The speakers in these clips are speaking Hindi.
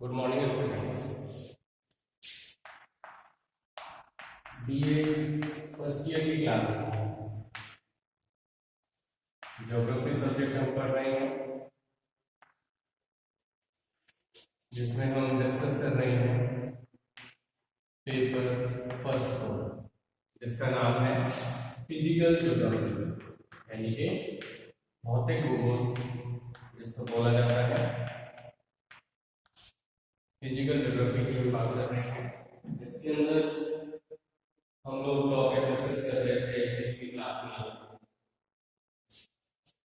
Good morning students. BA first year की क्लास में ज्योग्राफी सब्जेक्ट हम पढ़ रहे हैं, जिसमें हम डिस्कस कर रहे हैं पेपर फर्स्ट को, जिसका नाम है फिजिकल ज्योग्राफी, यानी कि भौतिक भूगोल जिसको बोला जाता है। फिजिकल ज्योग्राफी की हम बात कर रहे हैं। इसके अंदर हम लोग टॉपिक डिस्कस कर रहे थे पिछली क्लास में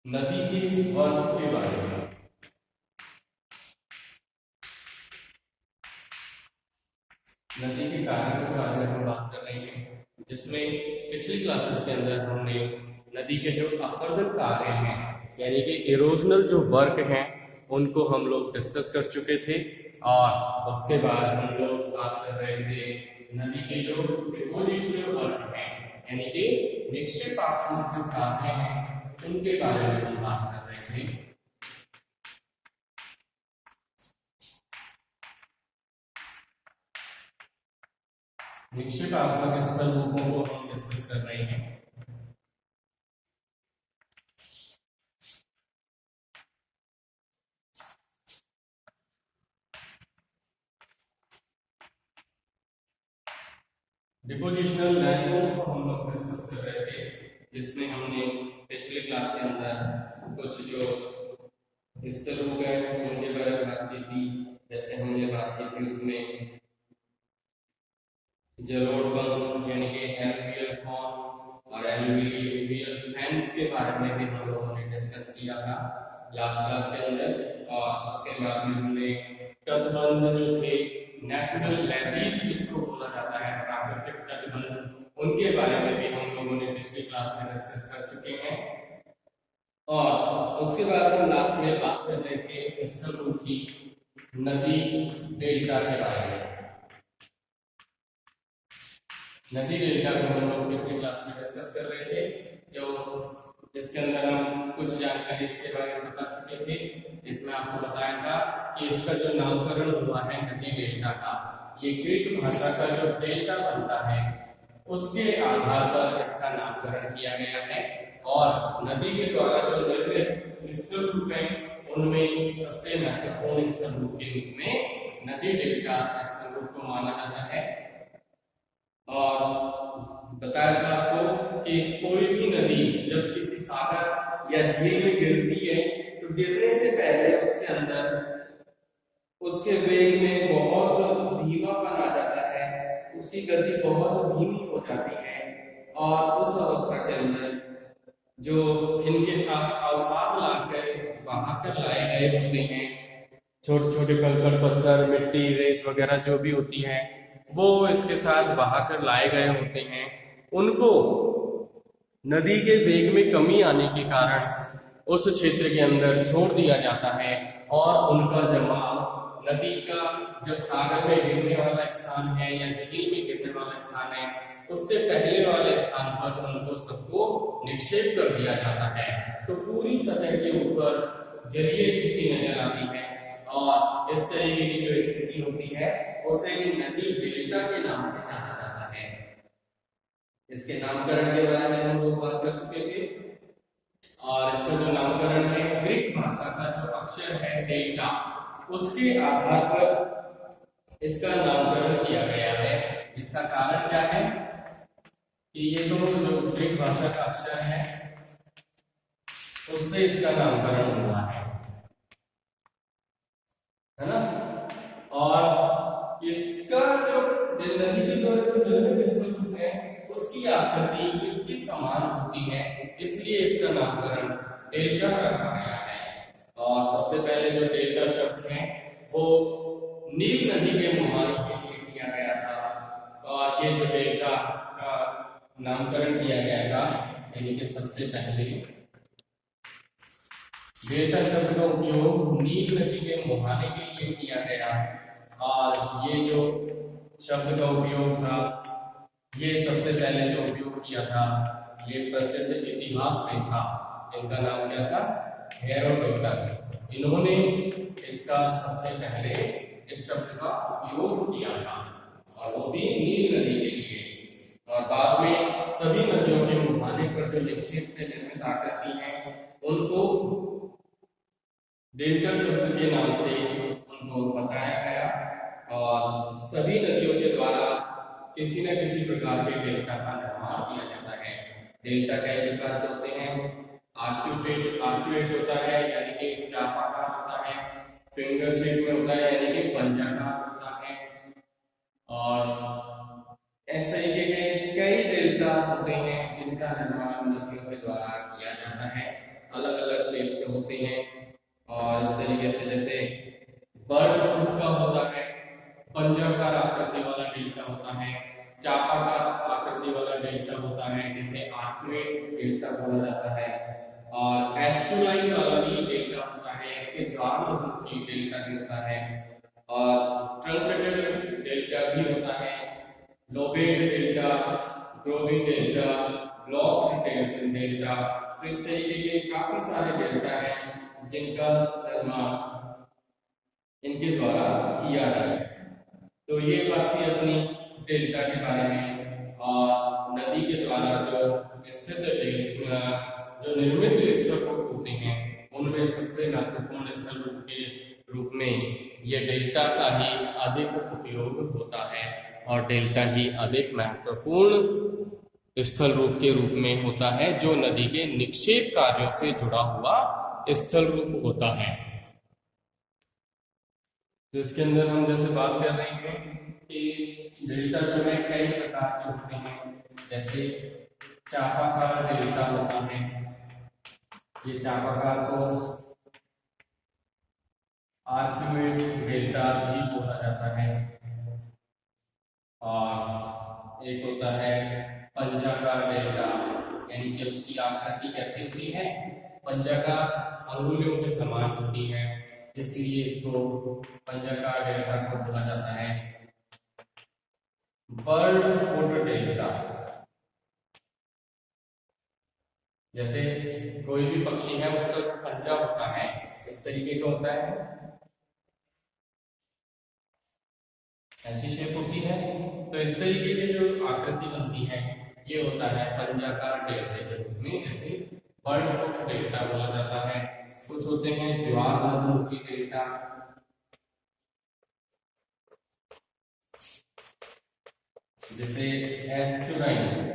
नदी के वर्ग के बारे में। नदी के कारण के बारे में हम बात कर रहे हैं, जिसमें पिछली क्लासेस के अंदर हमने नदी के जो अपरदन कार्य हैं, यानी कि इरोजनल जो वर्क हैं, उनको हम लोग डिस्कस कर चुके थे। और उसके बाद हम लोग बात कर रहे थे नदी के जो डिपोजिशनल वर्क हैं, यानी कि निक्षेपात्मक जो कार्य हैं, उनके बारे में हम बात कर रहे थे। निक्षेपात्मक स्थल रूपों को हम डिस्कस कर रहे हैं। डिपोजिशनल लैंडफॉर्म्स को हम लोग डिस्कस कर रहे थे, जिसमें हमने पिछले क्लास के अंदर कुछ जो स्थल हो गए उनके बारे में बात की थी। जैसे हमने बात की थी उसमें जलोढ़ यानी कि एलुवियल फॉर्म और एलुवियल फैंस के बारे में भी हम लोगों ने डिस्कस किया था लास्ट क्लास के अंदर। और उसके बाद में हमने तटबंध जो थे, नेचुरल लेवीज जिसको बोला जाता है, प्राकृतिक तटबंध, उनके बारे में भी हम लोगों ने पिछली क्लास में डिस्कस कर चुके हैं। और उसके बाद हम लास्ट में बात कर रहे थे स्थल रूपी नदी डेल्टा के बारे में। नदी डेल्टा को हम लोग पिछली क्लास में डिस्कस कर रहे थे, जो जिसके अंदर हम कुछ जानकारी इसके बारे में बता चुके थे। इसमें आपको बताया था कि इसका जो नामकरण हुआ है नदी डेल्टा का, ये ग्रीक भाषा का जो डेल्टा बनता है उसके आधार पर इसका नामकरण किया गया है। और नदी के द्वारा जो निर्मित स्थल रूप है, उनमें सबसे महत्वपूर्ण स्थल रूप के रूप में नदी डेल्टा स्थल रूप को माना जाता है। और बताया था आपको कि कोई भी नदी जब किसी सागर या झील में गिरती है, तो गिरने से पहले उसके अंदर उसके वेग में बहुत धीमापन आ जाता है, उसकी गति बहुत धीमी हो जाती है। और उस अवस्था के अंदर जो इनके साथ अवसाद लाकर बहाकर लाए गए होते हैं, छोटे छोटे कंकड़ पत्थर, मिट्टी, रेत वगैरह जो भी होती है, वो इसके साथ बहाकर लाए गए होते हैं। उनको नदी के वेग में कमी आने के कारण उस क्षेत्र के अंदर छोड़ दिया जाता है, और उनका जमाव नदी का जब सागर में गिरने वाला स्थान है या झील में गिरने वाला स्थान है, उससे पहले वाले स्थान पर उनको सबको निक्षेप कर दिया जाता है। तो पूरी सतह के ऊपर जलीय स्थिति नजर आती है, और इस तरीके की जो स्थिति होती है उसे नदी डेल्टा के नाम से जाना जाता है। इसके नामकरण के बारे में हम लोग बात कर चुके थे। और इसका जो नामकरण है, ग्रीक भाषा का जो अक्षर है डेल्टा, उसके आधार पर इसका नामकरण किया गया है। जिसका कारण क्या है कि ये तो जो ग्रीक भाषा का अक्षर है उससे इसका नामकरण हुआ है ना। और इसका जो नदी के द्वारा जो निर्मित स्थल है, उसकी आकृति इसकी समान होती है, इसलिए इसका नामकरण डेल्टा रखा गया है। और सबसे पहले जो डेल्टा शब्द है वो नील नदी के मुहाने के लिए किया गया था। और ये जो डेल्टा का नामकरण किया गया था, यानी कि सबसे पहले डेल्टा शब्द का उपयोग नील नदी के मुहाने के लिए किया गया। और ये जो शब्द का उपयोग था, ये सबसे पहले जो उपयोग किया था, ये प्रसिद्ध इतिहास था जिनका नाम क्या था, हेरोडोटस। इन्होंने इसका सबसे पहले इस शब्द का उपयोग किया था, और वो भी नील नदी के लिए। और बाद में सभी नदियों के मुहाने पर जो निक्षेप से निर्मित आकृति हैं उनको डेल्टा शब्द के नाम से उनको बताया गया, और सभी नदियों के द्वारा किसी न किसी प्रकार के डेल्टा का निर्माण किया जाता है। डेल्टा कई प्रकार के होते हैं। आर्क्यूएट होता है यानी कि चापाकार होता है, फिंगर शेप में होता है यानी कि पंजाकार होता है, और इस तरीके के कई डेल्टा होते हैं जिनका निर्माण नदियों के द्वारा किया जाता है। अलग अलग शेप के होते हैं, और इस तरीके से जैसे बर्ड फ्रूट का होता है, पंजाकार आकृति वाला डेल्टा होता है, चापाकार आकृति वाला डेल्टा होता है जिसे आर्क्यूएट डेल्टा बोला जाता है, और एस्चुराइन वाला भी डेल्टा होता है यानी कि ज्वारमुखी डेल्टा भी होता है, और ट्रंकेटेड डेल्टा भी होता है, Lobate delta, growing delta, blocked delta. तो इस तरीके के काफी सारे डेल्टा हैं जिनका निर्माण इनके द्वारा किया जाता है। तो ये बात थी अपनी डेल्टा के बारे में, और नदी के द्वारा जो स्थित जो निर्मित स्थल रूप होते हैं उनमें सबसे महत्वपूर्ण स्थल रूप के रूप में ये डेल्टा का ही अधिक उपयोग होता है, और डेल्टा ही अधिक महत्वपूर्ण स्थल रूप के रूप में होता है जो नदी के निक्षेप कार्यों से जुड़ा हुआ स्थल रूप होता है। तो इसके अंदर हम जैसे बात कर रहे हैं कि डेल्टा जो है कई प्रकार के होते हैं, जैसे चापाकार डेल्टा होता है। ये चापाकार को आर्क्यूएट डेल्टा भी बोला जाता है, और एक होता है पंजाकार डेल्टा, यानी कि उसकी आकृति कैसी होती है, पंजाकार अंगुलियों के समान होती है, इसलिए इसको पंजाकार डेल्टा को बोला जाता है। बर्ड फुट डेल्टा, जैसे कोई भी पक्षी है उसका जो पंजा होता है इस तरीके का होता है, ऐसी शेप होती है। तो इस तरीके की जो आकृति बनती है ये होता है पंजाकार डेल्टा के रूप में, जैसे बर्ड फुट डेल्टा बोला जाता है। कुछ होते हैं ज्वारमुखी डेल्टा, जैसे एस्चुराइन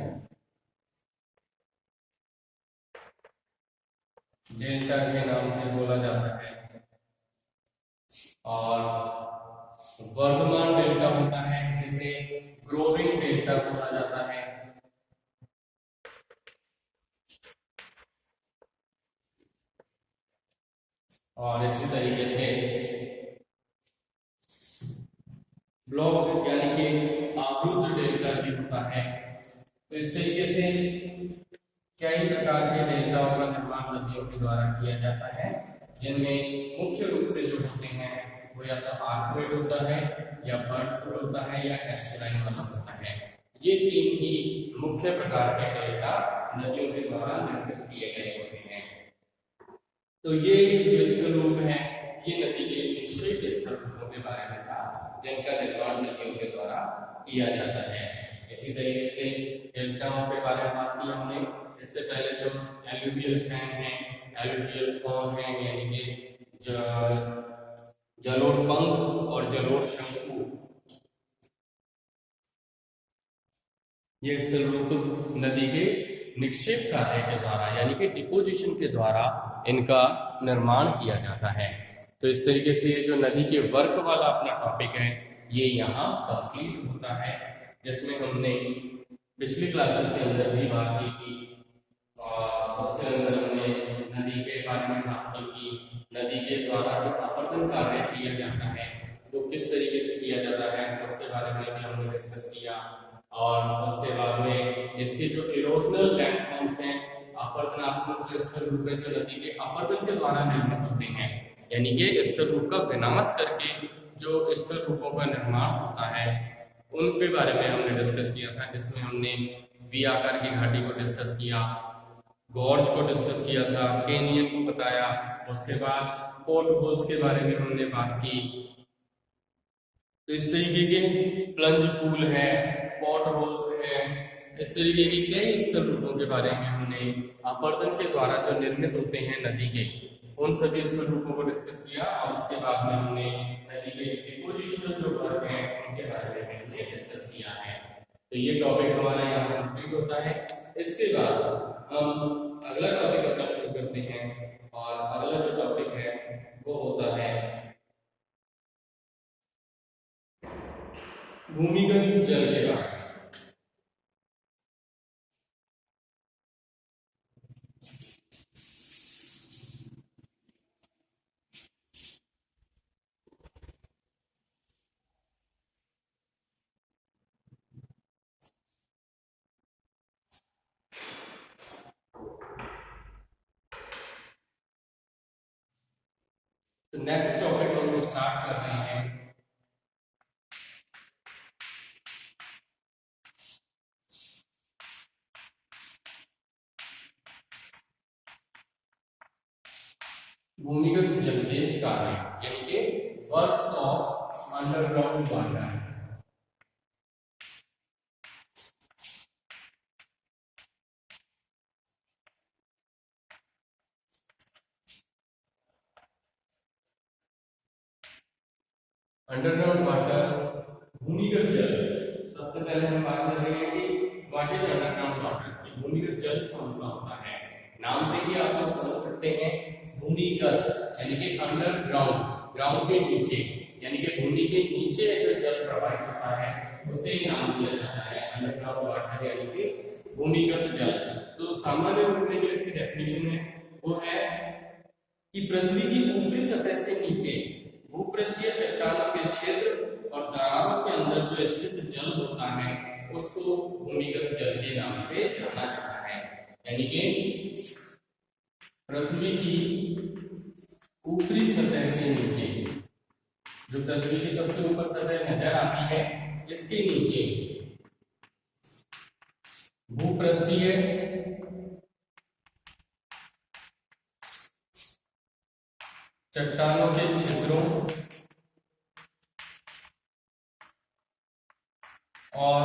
डेल्टा के नाम से बोला जाता है, और वर्धमान डेल्टा होता है जिसे ग्रोविंग डेल्टा बोला जाता है, और इसी तरीके से ब्लॉक यानी कि आवृत डेल्टा भी होता है। तो इस तरीके से कई प्रकार के डेल्टाओं का निर्माण नदियों के द्वारा किया जाता है, जिनमें मुख्य रूप से जो होते हैं वो या तो आर्क्यूएट होता है, या बर्ड फ्लूट होता है, या एस्चुराइन वाला होता है। ये तीन ही मुख्य प्रकार के डेल्टा नदियों के द्वारा निर्मित किए गए होते हैं। तो ये जो स्थल रूप है ये नदी के निक्षेप स्थल रूपों के बारे में था जिनका निर्माण नदियों के द्वारा किया जाता है। इसी तरीके से डेल्टाओं के बारे में बात की हमने। इससे पहले जो एलुवियल फैन है, एलुवियल कॉर्न है, यानी कि जलोढ़ और जलोढ़ शंकु, ये स्थल रूप नदी के निक्षेप कार्य के द्वारा यानी कि डिपोजिशन के द्वारा इनका निर्माण किया जाता है। तो इस तरीके से ये जो नदी के वर्क वाला अपना टॉपिक है ये यहाँ कंप्लीट होता है, जिसमें हमने पिछली क्लासेस के अंदर भी बात की थी, और उसके अंदर हमने नदी के बारे में बात की थी। नदी के द्वारा जो अपरदन कार्य किया जाता है वो किस तरीके से किया जाता है उसके बारे में भी हमने डिस्कस किया, और उसके बाद में इसके जो इरोजनल लैंडफॉर्म्स हैं, अपरदनात्मक जो स्थल रूप है जो नदी के अपरदन के द्वारा निर्मित होते हैं, यानी कि स्थल रूप का विनाश करके जो स्थल रूपों का निर्माण होता है उनके बारे में हमने डिस्कस किया था, जिसमें हमने वी आकार की घाटी को डिस्कस किया, गॉर्ज को डिस्कस किया था, कैनियन को बताया, उसके बाद पोर्ट होल्स के बारे में हमने बात की, तो इस तरीके के प्लंज पूल है, पॉट होल्स है, इस तरीके के कई स्थल रूपों के बारे में हमने आवर्तन के द्वारा जो निर्मित होते हैं नदी के, उन सभी स्थल रूपों को डिस्कस किया। और उसके बाद में हमने नदी के डिपोजिशनल जो वर्ग हैं उनके बारे में हमने डिस्कस किया है। तो ये टॉपिक हमारा यहाँ कंप्लीट होता है। इसके बाद हम अगला टॉपिक अपना शुरू करते हैं, और अगला जो टॉपिक है वो होता है भूमिगत जल के बारे में। तो नेक्स्ट टॉपिक हम स्टार्ट कर रहे हैं भूमिगत जल के कार्य, यानी कि works of underground water. Underground water, भूमिगत जल। सबसे पहले हम बात कर रहे हैं कि व्हाट इज अंडरग्राउंड वाटर, भूमिगत जल कौन सा होता है। नाम से ही आप लोग समझ सकते हैं, भूमिगत यानी कि अंडरग्राउंड, ग्राउंड के नीचे, यानी कि भूमि के नीचे जो जल प्रवाहित होता है उसे ही नाम दिया जाता है अंडरग्राउंड वाटर, यानी कि भूमिगत जल। तो सामान्य रूप में जो इसकी डेफिनेशन है वो है कि पृथ्वी की ऊपरी सतह से नीचे भूपृष्ठीय चट्टानों के क्षेत्र और दरारों के अंदर जो स्थित जल होता है उसको भूमिगत जल के नाम से जाना जाता है। यानी कि पृथ्वी की ऊपरी सतह से नीचे, जो पृथ्वी की सबसे ऊपर सतह नजर आती है, इसके नीचे भूपृष्ठीय चट्टानों के क्षेत्रों और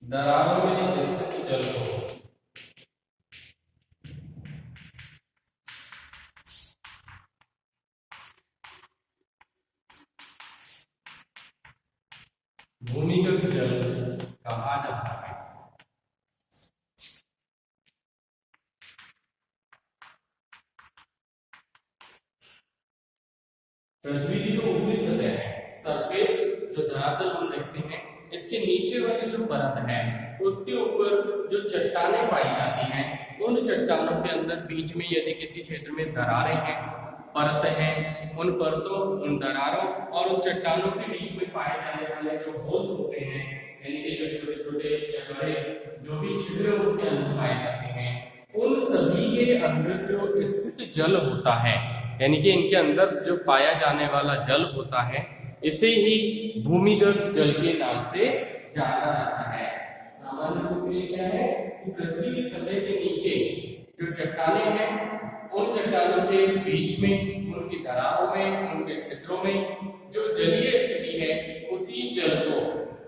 दरारों में स्थित जल को भूमिगत जल कहा जाता है। पृथ्वी की जो ऊपरी सतह है, सरफेस, जो धरातल हम देखते हैं, इसके नीचे वाली जो परत है उसके ऊपर जो चट्टानें पाई जाती हैं, उन चट्टानों के अंदर बीच में यदि किसी क्षेत्र में दरारें हैं, परत हैं, उन परतों, उन दरारों और उन चट्टानों के बीच में पाए जाने वाले जो होल्स होते हैं, यानी कि जो छोटे छोटे या बड़े जो भी छिद्र उसके अंदर पाए जाते हैं, उन सभी के अंदर जो स्थित जल होता है, यानी कि इनके अंदर जो पाया जाने वाला जल होता है, इसे ही भूमिगत जल के नाम से जाना जाता है। सामान्य रूप में क्या है कि पृथ्वी की सतह के नीचे जो चट्टानें हैं, उन चट्टानों के बीच में, उनकी दरारों में, उनके क्षेत्रों में जो जलीय स्थिति है, उसी जल को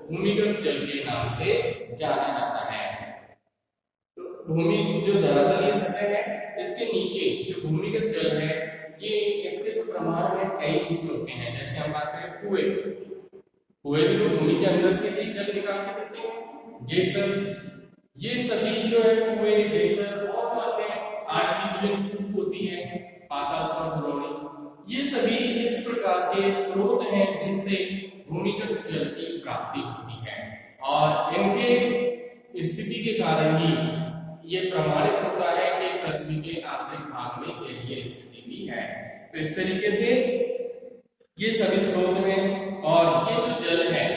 भूमिगत जल के नाम से जाना जाता है। तो भूमि जो धरातलीय सतह है, इसके नीचे जो भूमिगत जल है, ये इसके जो प्रमाण है कई रूप होते हैं। जैसे हम बात करें कुएं, कुएं भी तो भूमि के अंदर से ही जल निकाल के देते हैं। ये सभी जो है कुएं, गेसर और जो अपने आर्टिफिशियल कूप होती है, पाताल खरोनी, ये सभी इस प्रकार के स्रोत हैं जिनसे भूमिगत जल की प्राप्ति होती है, और इनके स्थिति के कारण ही ये प्रमाणित होता है कि पृथ्वी के आंतरिक भाग में जलीय स्थिति भी है। तो इस तरीके से ये सभी स्रोत हैं, और ये जो जल है,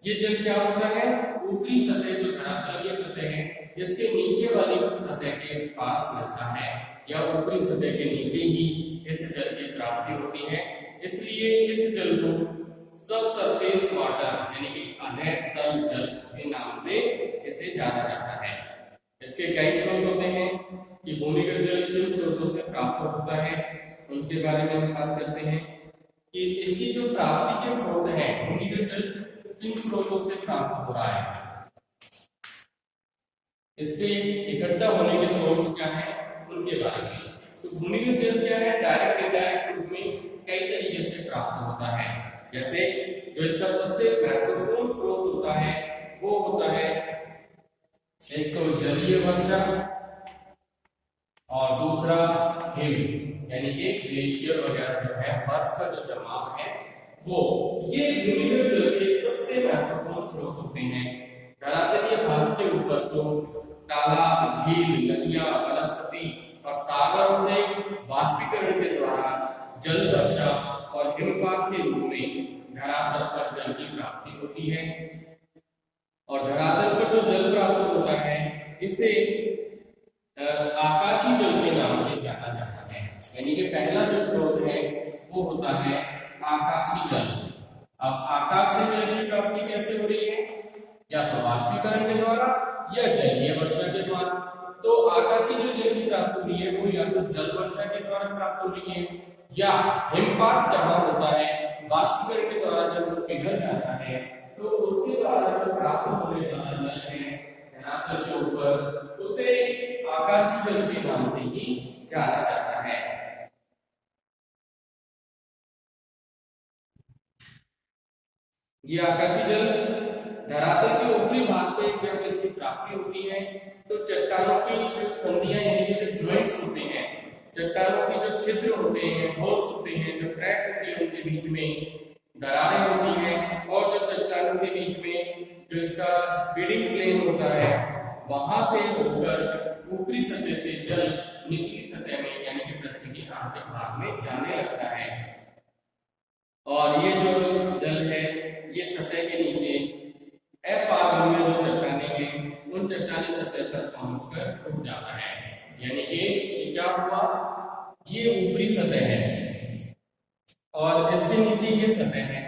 ये जल क्या होता है, ऊपरी सतह जो धरातलीय सतह है, इसके नीचे वाली सतह के पास मिलता है, या ऊपरी सतह के नीचे ही इस जल की प्राप्ति होती है। इसलिए इस जल को सब सरफेस वाटर, यानी कि अधः तल जल के नाम से इसे जाना जाता है। इसके कई स्रोत होते हैं कि भूमिगत जल किन स्रोतों से प्राप्त होता है, उनके बारे में हम बात करते हैं। कि इसकी जो प्राप्ति के स्रोत हैं भूमिगत जल किन स्रोतों से प्राप्त हो रहा है, इसके इकट्ठा होने के सोर्स क्या है उनके बारे में। तो भूमिगत जल क्या है, डायरेक्ट इनडायरेक्ट रूप में कई तरीके से प्राप्त होता है। जैसे जो इसका सबसे महत्वपूर्ण स्रोत होता है वो होता है एक तो जलीय वर्षा और दूसरा हिम, यानी कि ग्लेशियर वगैरह जो है, बर्फ का जो जमाव है वो, ये भूमिगत जल के सबसे महत्वपूर्ण स्रोत होते हैं। धरातलीय भाग के ऊपर तो तालाब, झील, नदियां, वनस्पति और सागरों से वाष्पीकरण के द्वारा जल वर्षा और हिमपात के रूप में धरातल पर जल की प्राप्ति होती है। और धरातल पर जो जल प्राप्त होता है इसे आकाशीय जल के नाम से जाना जाता है। यानी कि पहला जो स्रोत है वो होता है आकाशीय जल। अब आकाश से जल की प्राप्ति कैसे हो रही है, या तो वाष्पीकरण के द्वारा या जलीय वर्षा के द्वारा। तो आकाशीय जो जल की प्राप्ति हो रही है वो या तो जल वर्षा के द्वारा प्राप्त हो रही है, या हिमपात जहां होता है वाष्पीकरण के द्वारा जब वो पिघल जाता है तो उसके द्वारा जो प्राप्त होने वाला जल है धरातल के ऊपर, उसे आकाशीय जल के नाम से ही जाना जाता है। ये आकाशीय जल धरातल के ऊपरी भाग पे जब इसकी प्राप्ति होती है तो चट्टानों की जो संधियां यानी कि जो ज्वाइंट्स होते हैं, चट्टानों के जो छिद्र होते हैं, होल्स होते हैं, जो क्रैक होती है, उनके बीच में दरारें होती हैं, और जो चट्टानों के बीच में जो इसका बीडिंग प्लेन होता है वहां से होकर ऊपरी सतह से जल निचली सतह में यानी कि पृथ्वी के आंतरिक भाग में जाने लगता है। और ये जो जल है ये सतह के नीचे अपारगम्य जो चट्टानें हैं उन चट्टानी सतह पर पहुंचकर रुक जाता है। यानी कि ये क्या हुआ, ये ऊपरी सतह है और इसके नीचे ये सतह है।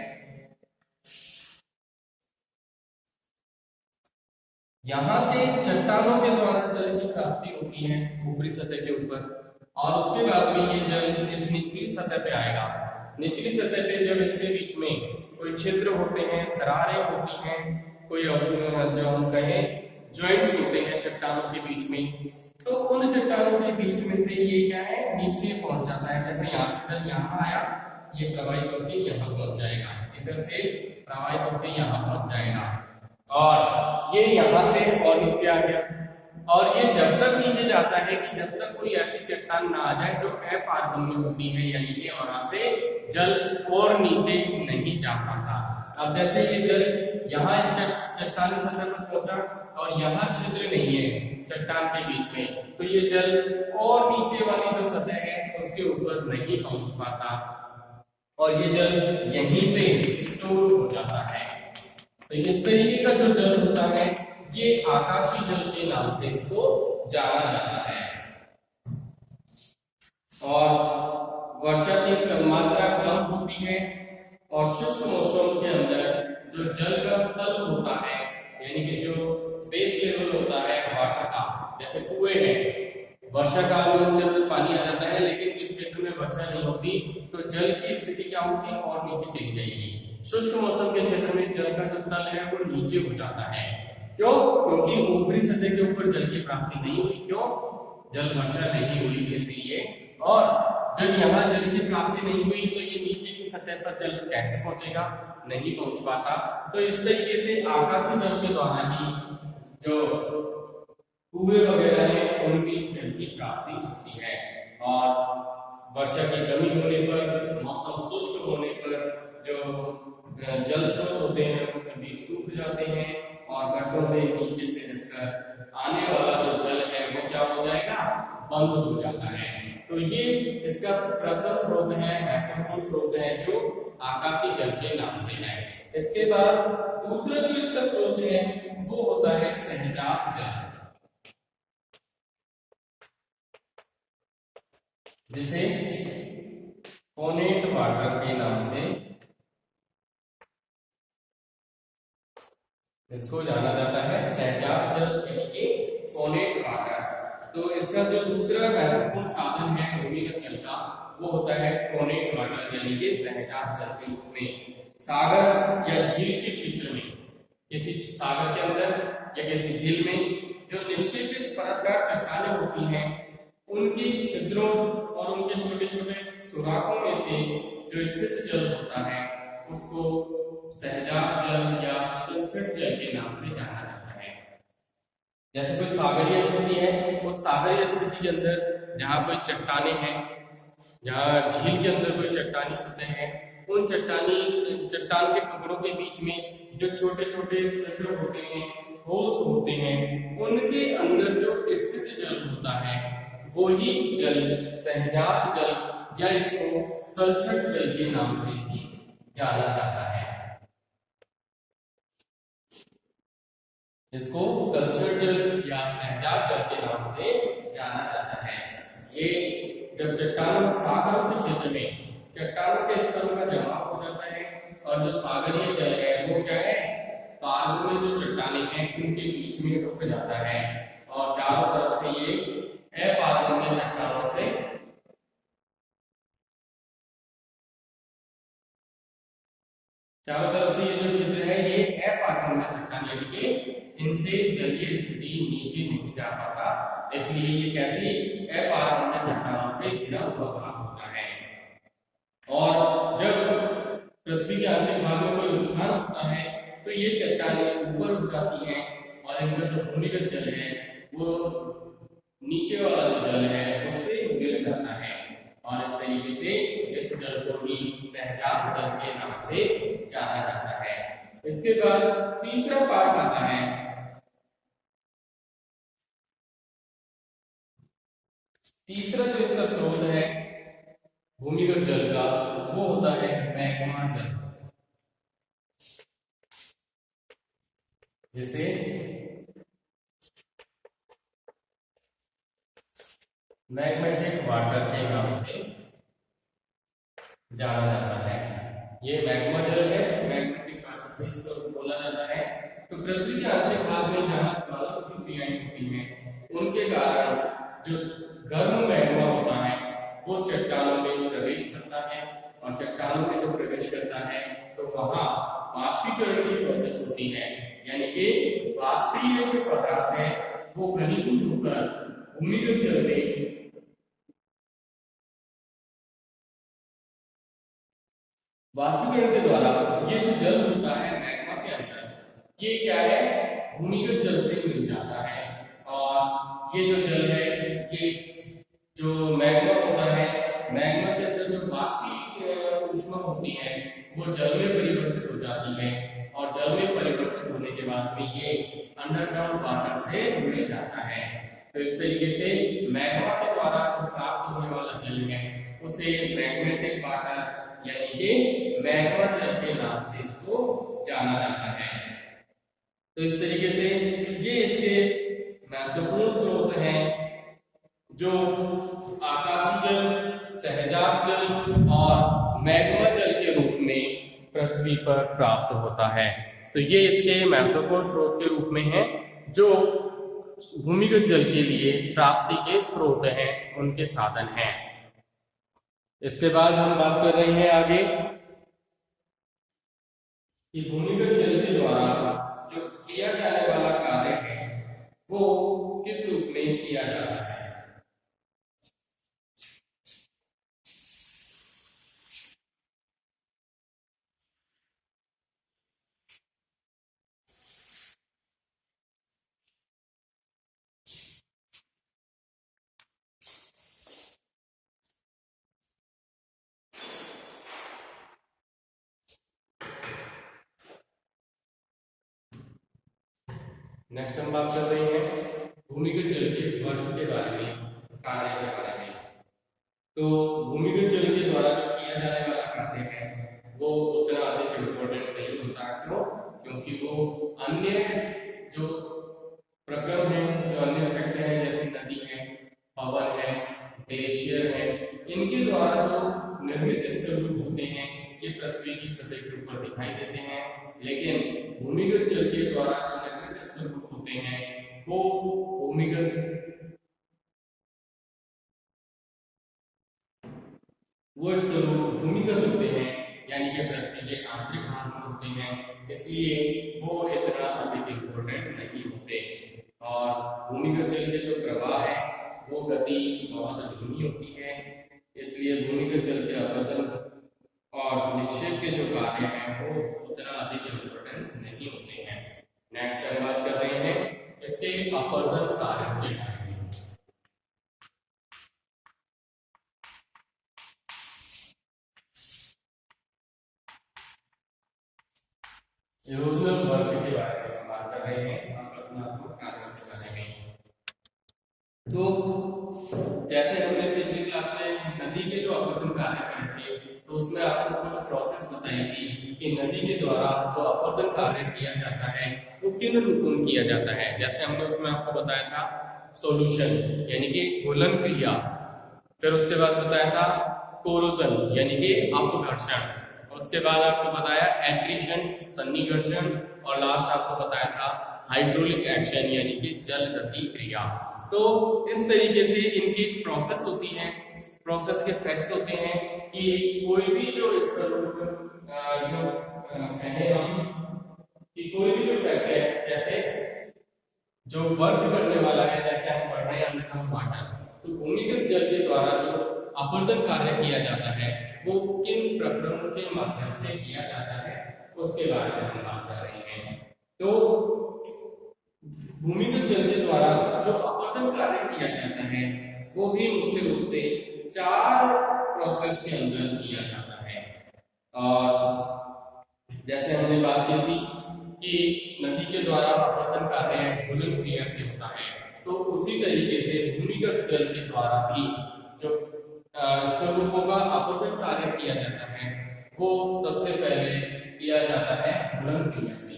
यहां से चट्टानों के द्वारा जल की प्राप्ति होती है ऊपरी सतह के ऊपर, और उसके बाद में ये जल इस निचली सतह पे आएगा। निचली सतह पे जब इसके बीच में कोई छिद्र होते हैं, दरारें होती हैं, कोई जो हम कहें ज्वाइंट्स होते हैं चट्टानों के बीच में, तो उन चट्टानों के बीच में से ये क्या है नीचे पहुंच जाता है। जैसे यहाँ से जल यहाँ आया, ये प्रवाहित होकर यहाँ पहुंच जाएगा, इधर से प्रवाहित होकर यहाँ पहुंच जाएगा, और ये यहाँ से और नीचे आ गया। और ये जब तक नीचे जाता है कि जब तक कोई ऐसी चट्टान ना आ जाए जो अपारगम्य होती है, यानी कि वहां से जल और नीचे नहीं जा पाता। अब जैसे ये जल यहाँ इस चट्टानी सतह पर पहुंचा और यहाँ छिद्र नहीं है चट्टान के बीच में, तो ये जल और नीचे वाली जो सतह है उसके ऊपर नहीं पहुंच पाता और ये जल यहीं पे स्टोर हो जाता है। तो इस तरीके का जो जल होता है ये आकाशीय जल के नाम से इसको जाना जाता है। और वर्षा की मात्रा कम होती है और शुष्क मौसम के अंदर जो जल का तल होता है, यानी कि जो बेस लेवल होता है वाटर का, जैसे कुएं हैं, वर्षा काल में उनके अंदर पानी आ जाता है, लेकिन जिस क्षेत्र में वर्षा नहीं होती तो जल की स्थिति क्या होगी और नीचे चली जाएगी। शुष्क मौसम के क्षेत्र में जल का जो तल है वो नीचे हो जाता है। क्यों? क्योंकि ऊपरी सतह के ऊपर जल की प्राप्ति नहीं हुई। क्यों? जल वर्षा नहीं हुई इसलिए। और जब यहाँ जल की प्राप्ति नहीं हुई तो ये नीचे की सतह पर जल कैसे पहुंचेगा? नहीं पहुंच पाता। तो इस तरीके से आकाशीय जल के द्वारा ही जो कुएं वगैरह है उनकी जल की प्राप्ति होती है। और वर्षा की कमी होने पर, मौसम शुष्क होने पर जो जल स्रोत होते हैं वो सभी सूख जाते हैं और गड्ढों में नीचे से इसका आने वाला जो जल है वो क्या हो जाएगा? बंद हो जाता है। तो ये इसका प्रथम स्रोत है, महत्वपूर्ण स्रोत है जो आकाशीय जल के नाम से है। इसके बाद दूसरा जो इसका स्रोत है वो होता है सहजात जल, जिसे कोनेट वाटर के नाम से इसको जाना जाता है। सहजात जल यानी कि कोनेट वाटर। तो इसका जो दूसरा महत्वपूर्ण साधन है भूमिगत जल का, वो होता है कॉन्वेट वाटर, यानी कि सहजात जल के रूप में। सागर या झील के क्षेत्र में, किसी सागर के अंदर या किसी झील में जो निक्षेपित परतदार चट्टानें होती हैं, उनके छिद्रों और उनके छोटे छोटे सुराखों में से जो स्थित जल होता है उसको सहजात जल या तलछट जल के नाम से जाना जाता है। जैसे कोई सागरीय स्थिति है, उस सागरीय स्थिति के अंदर जहाँ कोई चट्टानें हैं, जहाँ झील के अंदर कोई चट्टानी सतह है, उन चट्टान के टुकड़ों के बीच में जो छोटे छोटे छिद्र होते हैं, होल्स होते हैं, उनके अंदर जो स्थित जल होता है वो ही जल सहजात जल या इसको तलछट जल के नाम से भी जाना जाता है। इसको तलछट जल या सहजात जल के नाम से जाना जाता है। ये जब चट्टानों सागरों के क्षेत्र में चट्टानों के स्तरों का जमाव हो जाता है और जो सागरीय जल है वो क्या है, पार्वों में जो चट्टानें हैं उनके बीच में रुक जाता है और चारों तरफ से ये अपारगम्य चट्टानों से ये जो क्षेत्र है ये अपारगम्य चट्टान, यानी कि इनसे जलीय स्थिति नीचे नहीं जा पाता, इसलिए ये कैसी अपारगम्य चट्टानों से घिरा हुआ भाग होता है। और जब पृथ्वी के आंतरिक भाग में कोई उत्थान होता है तो ये चट्टानें ऊपर उठ जाती हैं और इनका जो भूमिगत जल है वो नीचे वाला जो जल है उससे मिल जाता है और इस तरीके से इस जल को ही सहजात जल के नाम से जाना जाता है। इसके बाद तीसरा पार्ट आता है, तीसरा जो इसका स्रोत है भूमिगत जल का वो होता है मैग्मा जल। जिसे मैग्मेटिक वाटर के नाम से जाना जाता है। ये मैग्मा जल है, मैग्मेटिक वाटर से इसको बोला जाता है। तो पृथ्वी के आंतरिक भाग में जहां ज्वालामुखी क्रियाएं होती हैं उनके कारण जो गर्म मैग्मा होता है वो चट्टानों में प्रवेश करता है और चट्टानों में जो प्रवेश करता है तो वहां वाष्पीकरण की प्रोसेस होती है, यानी कि वाष्पीय जो पदार्थ है वो घनीभूत होकर भूमिगत जल में वाष्पीकरण के द्वारा ये जो जल होता है मैग्मा के अंदर, ये क्या है, भूमिगत जल से मिल जाता है और ये जो जल है ये जो मैग्मा होता है, मैग्मा के अंदर जो वाष्पीय ऊष्मा होती है वो जल में परिवर्तित हो जाती है और जल में परिवर्तित होने के बाद में ये अंडरग्राउंड वाटर से मिल जाता है। तो इस तरीके से मैग्मा के द्वारा जो प्राप्त होने वाला जल है उसे मैग्मेटिक वाटर यानी कि मैग्मा जल के नाम से इसको जाना जाता है। तो इस तरीके से ये इसके महत्वपूर्ण स्रोत हैं जो आकाशीय जल, सहजात जल और मैग्मा जल के रूप में पृथ्वी पर प्राप्त होता है। तो ये इसके महत्वपूर्ण स्रोत के रूप में है जो भूमिगत जल के लिए प्राप्ति के स्रोत हैं, उनके साधन हैं। इसके बाद हम बात कर रहे हैं आगे कि भूमिगत जल के द्वारा जो किया जाने वाला कार्य है वो किस रूप में किया जाता है। नेक्स्ट हम बात कर रहे हैं भूमिगत जल के वर्ग के बारे में, कार्य के बारे में। तो भूमिगत जल के द्वारा जो किया जाने वाला कार्य है वो उतना अधिक इम्पोर्टेंट नहीं होता। क्यों? क्योंकि वो अन्य जो प्रक्रम है, जो अन्य फैक्टर है जैसे नदी है, पवन है, ग्लेशियर है, इनके द्वारा जो निर्मित स्थल रूप होते हैं ये पृथ्वी की सतह के ऊपर दिखाई देते हैं, लेकिन भूमिगत जल के द्वारा जो निर्मित स्थल रूप होते हैं वो भूमिगत वो स्तरों भूमिगत होते हैं, यानी कि पृथ्वी के आंतरिक भाग में होते हैं, इसलिए वो इतना अधिक इम्पोर्टेंट नहीं होते। और भूमिगत जल के जो प्रवाह है वो गति बहुत धीमी होती है, इसलिए भूमिगत जल के अपरदन और निक्षेप के जो कार्य हैं वो उतना अधिक इम्पोर्टेंस नहीं होते हैं। नेक्स्ट हम बात कर रहे हैं इसके अपरदन कार्य के बारे में। इरोजनल वर्क के बारे में हम बात कर रहे हैं, अपरदनात्मक कार्यों के बारे में। तो जैसे हमने पिछली क्लास में नदी के जो अपरदन कार्य पढ़े थे, तो उसमें आपको कुछ प्रोसेस बताई थी कि नदी के द्वारा जो अपरदन कार्य किया जाता है वो किन रूपों में किया जाता है। जैसे हमने उसमें आपको बताया था सॉल्यूशन यानी कि घुलन क्रिया, फिर उसके बाद बताया था कोरोजन यानी कि अपघर्षण, उसके बाद आपको बताया एट्रिशन सन्निकर्षण, और लास्ट आपको बताया था हाइड्रोलिक एक्शन यानी कि जल गति क्रिया। तो इस तरीके से इनकी प्रोसेस होती है, प्रोसेस के फैक्ट होते हैं कि कोई भी जो इस कोई भी जो फैक्ट है, जैसे जो वर्क करने वाला है, जैसे हम पढ़ रहे हैं अंडर ऑफ वाटर, तो भूमिगत जल के द्वारा जो अपरदन कार्य किया जाता है वो किन प्रक्रमों के माध्यम से किया जाता है उसके बारे में हम बात कर रहे हैं। तो भूमिगत जल के द्वारा जो अपरदन कार्य किया जाता है वो भी मुख्य रूप से 4 प्रोसेस के अंदर किया जाता है। और जैसे हमने बात की थी कि नदी के द्वारा अपरदन कार्य घुलन क्रिया से होता है, तो उसी तरीके से भूमिगत जल के द्वारा भी जो स्तरों का अपरदन कार्य किया जाता है वो सबसे पहले किया जाता है घुलन क्रिया से।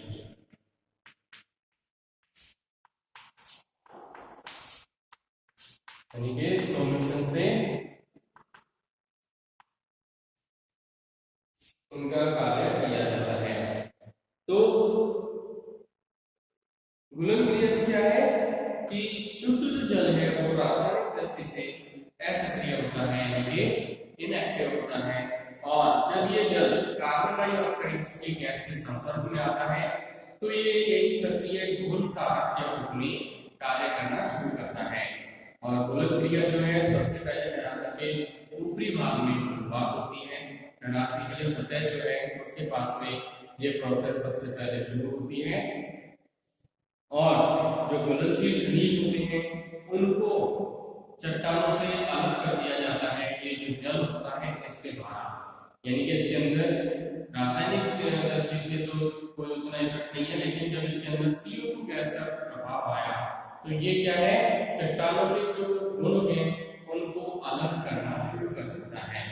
यानी कि सॉल्यूशन से उनका कार्य किया जाता है। तो घुलन क्रिया क्या है कि शुद्ध जो जल है वो रासायनिक दृष्टि से असक्रिय होता है, यानी कि इनएक्टिव होता है, और जब ये जल कार्बन डाइऑक्साइड की गैस के संपर्क में आता है तो ये एक सक्रिय घुल कारक के रूप में कार्य करना शुरू करता है। और घुलन क्रिया जो है सबसे पहले धरातल के ऊपरी भाग में शुरुआत होती है, धरातल की जो सतह जो है उसके पास में ये प्रोसेस सबसे पहले शुरू होती है, और जो घुलनशील खनिज होते हैं उनको चट्टानों से अलग कर दिया जाता है ये जो जल होता है इसके द्वारा। यानी कि इसके अंदर रासायनिक दृष्टि से तो कोई उतना इफेक्ट नहीं है, लेकिन जब इसके अंदर CO2 गैस का प्रभाव आया तो ये क्या है, चट्टानों के जो गुण हैं उनको अलग करना शुरू कर देता है,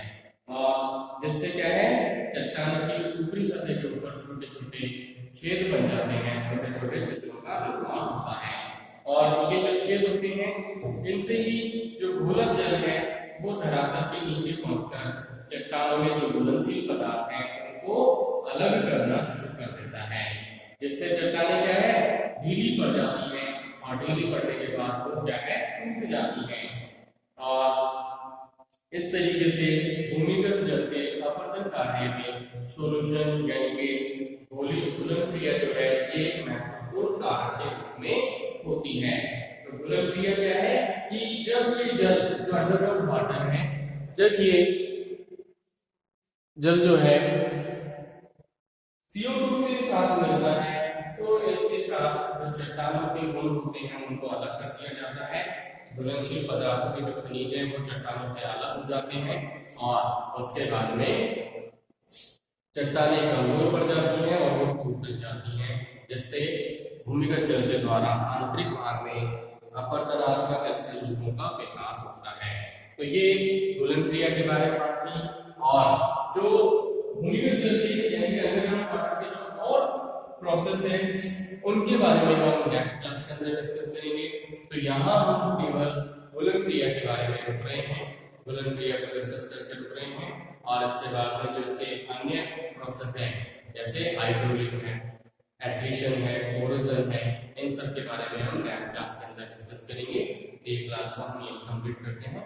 और जिससे क्या है चट्टानों की ऊपरी सतह के ऊपर छोटे छोटे छेद बन जाते हैं, छोटे छोटे छिद्रों का निर्माण होता है, और ये जो छेद होते हैं इनसे ही जो घुलक जल है वो धरातल के नीचे पहुंचकर चट्टानों में जो घुलनशील पदार्थ हैं उनको अलग करना शुरू कर देता है, जिससे चट्टानें क्या है ढीली पड़ जाती हैं, और ढीली पड़ने के बाद वो क्या है टूट जाती है। और इस तरीके से भूमिगत जल के अपरदन कार्य में सॉल्यूशन यानी कि घुलन क्रिया जो है ये महत्वपूर्ण कारक के रूप में होती है। तो घुलन क्रिया क्या है कि जब ये जल जो अंडरग्राउंड वाटर है, जब ये जल जो है CO2 के साथ मिलता है तो इसके साथ जो चट्टानों के गुण होते हैं उनको अलग कर दिया जाता है, घुलनशील पदार्थों के जो खनिज हैं वो चट्टानों से अलग हो जाते हैं, और उसके बाद में चट्टानें कमजोर पड़ जाती हैं और वो टूट जाती हैं, जिससे भूमिगत जल के द्वारा आंतरिक भाग में अपरदनात्मक स्तरों का विकास होता है। तो ये घुलन क्रिया के बारे में बात थी, और जो भूमिगत जल की यानी कि अंडरग्राउंड वाटर के जो और प्रोसेस है उनके बारे में हम नेक्स्ट क्लास के अंदर डिस्कस करेंगे। तो यहाँ हम केवल घुलन क्रिया के बारे में रुक रहे हैं, घुलन क्रिया को डिस्कस करके रुक रहे हैं, और इसके बाद में जो इसके अन्य प्रोसेस है जैसे हाइड्रोलिक है, एट्रिशन है, कोरोजन है, इन सब के बारे में हम नेक्स्ट क्लास के अंदर डिस्कस करेंगे। तो ये क्लास को हम यही कंप्लीट करते हैं।